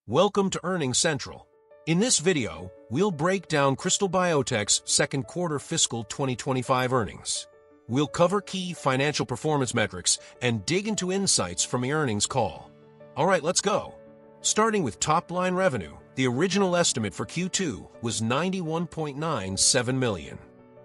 Welcome to Earnings Central. In this video, we'll break down Krystal Biotech's second quarter fiscal 2025 earnings. We'll cover key financial performance metrics and dig into insights from the earnings call. All right, let's go. Starting with top-line revenue, the original estimate for Q2 was $91.97 million.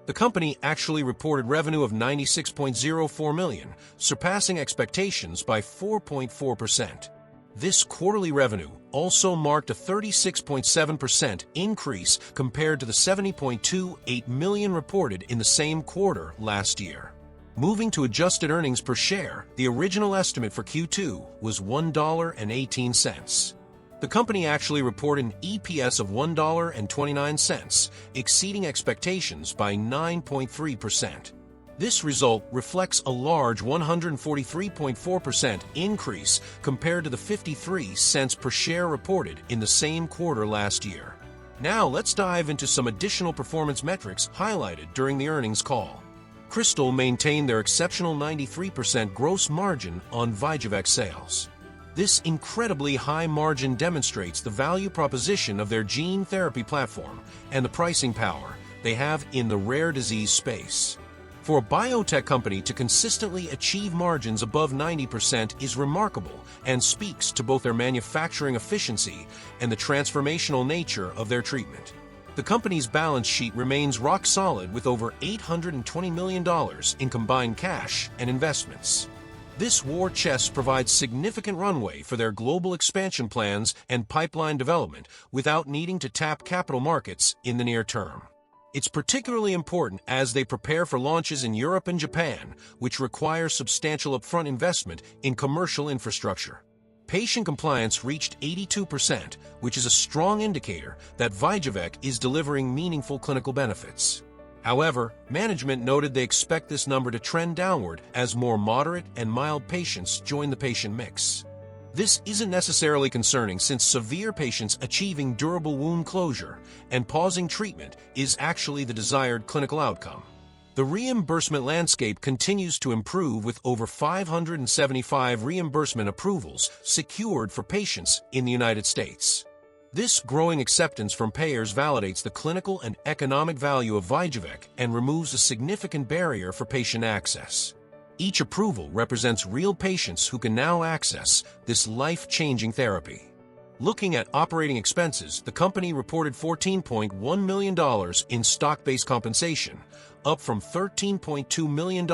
The company actually reported revenue of $96.04 million, surpassing expectations by 4.4%. This quarterly revenue also marked a 36.7% increase compared to the $70.28 million reported in the same quarter last year. Moving to adjusted earnings per share, the original estimate for Q2 was $1.18. The company actually reported an EPS of $1.29, exceeding expectations by 9.3%. This result reflects a large 143.4% increase compared to the 53 cents per share reported in the same quarter last year. Now let's dive into some additional performance metrics highlighted during the earnings call. Krystal maintained their exceptional 93% gross margin on VYJUVEK sales. This incredibly high margin demonstrates the value proposition of their gene therapy platform and the pricing power they have in the rare disease space. For a biotech company to consistently achieve margins above 90% is remarkable and speaks to both their manufacturing efficiency and the transformational nature of their treatment. The company's balance sheet remains rock solid with over $820 million in combined cash and investments. This war chest provides significant runway for their global expansion plans and pipeline development without needing to tap capital markets in the near term. It's particularly important as they prepare for launches in Europe and Japan, which require substantial upfront investment in commercial infrastructure. Patient compliance reached 82%, which is a strong indicator that VYJUVEK is delivering meaningful clinical benefits. However, management noted they expect this number to trend downward as more moderate and mild patients join the patient mix. This isn't necessarily concerning since severe patients achieving durable wound closure and pausing treatment is actually the desired clinical outcome. The reimbursement landscape continues to improve with over 575 reimbursement approvals secured for patients in the United States. This growing acceptance from payers validates the clinical and economic value of VYJUVEK and removes a significant barrier for patient access. Each approval represents real patients who can now access this life-changing therapy. Looking at operating expenses, the company reported $14.1 million in stock-based compensation, up from $13.2 million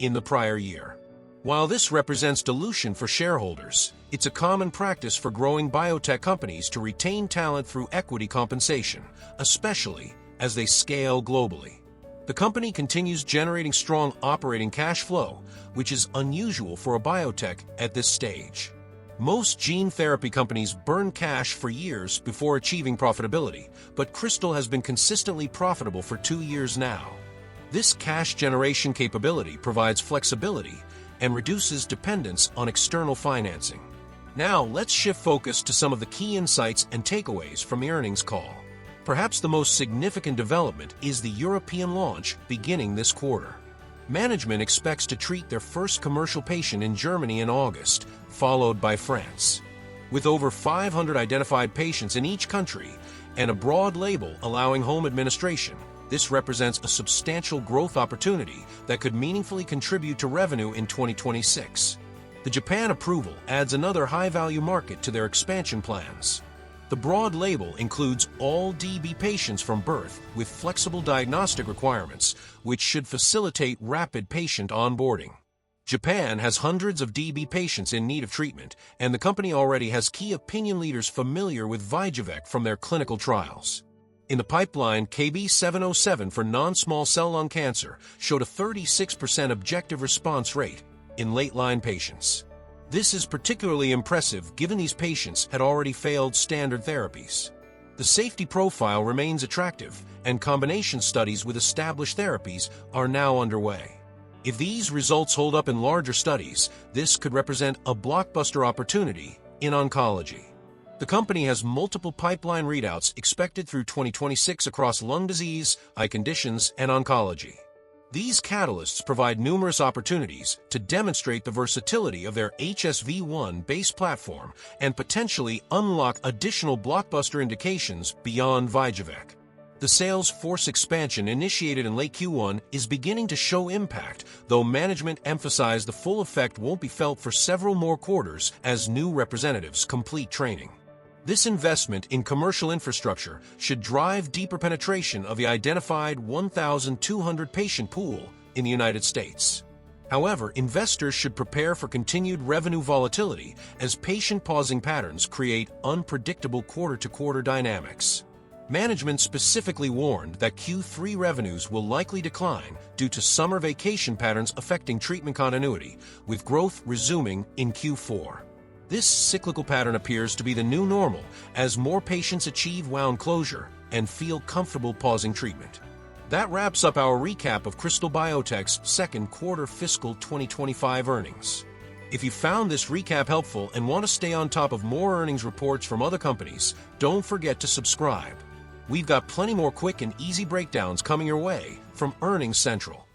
in the prior year. While this represents dilution for shareholders, it's a common practice for growing biotech companies to retain talent through equity compensation, especially as they scale globally. The company continues generating strong operating cash flow, which is unusual for a biotech at this stage. Most gene therapy companies burn cash for years before achieving profitability, but Krystal has been consistently profitable for 2 years now. This cash generation capability provides flexibility and reduces dependence on external financing. Now, let's shift focus to some of the key insights and takeaways from the earnings call. Perhaps the most significant development is the European launch beginning this quarter. Management expects to treat their first commercial patient in Germany in August, followed by France. With over 500 identified patients in each country and a broad label allowing home administration, this represents a substantial growth opportunity that could meaningfully contribute to revenue in 2026. The Japan approval adds another high-value market to their expansion plans. The broad label includes all DB patients from birth with flexible diagnostic requirements, which should facilitate rapid patient onboarding. Japan has hundreds of DB patients in need of treatment, and the company already has key opinion leaders familiar with VYJUVEK from their clinical trials. In the pipeline, KB707 for non-small cell lung cancer showed a 36% objective response rate in late-line patients. This is particularly impressive given these patients had already failed standard therapies. The safety profile remains attractive, and combination studies with established therapies are now underway. If these results hold up in larger studies, this could represent a blockbuster opportunity in oncology. The company has multiple pipeline readouts expected through 2026 across lung disease, eye conditions, and oncology. These catalysts provide numerous opportunities to demonstrate the versatility of their HSV-1-based platform and potentially unlock additional blockbuster indications beyond VYJUVEK. The sales force expansion initiated in late Q1 is beginning to show impact, though management emphasized the full effect won't be felt for several more quarters as new representatives complete training. This investment in commercial infrastructure should drive deeper penetration of the identified 1,200 patient pool in the United States. However, investors should prepare for continued revenue volatility as patient pausing patterns create unpredictable quarter-to-quarter dynamics. Management specifically warned that Q3 revenues will likely decline due to summer vacation patterns affecting treatment continuity, with growth resuming in Q4. This cyclical pattern appears to be the new normal as more patients achieve wound closure and feel comfortable pausing treatment. That wraps up our recap of Krystal Biotech's second quarter fiscal 2025 earnings. If you found this recap helpful and want to stay on top of more earnings reports from other companies, don't forget to subscribe. We've got plenty more quick and easy breakdowns coming your way from Earnings Central.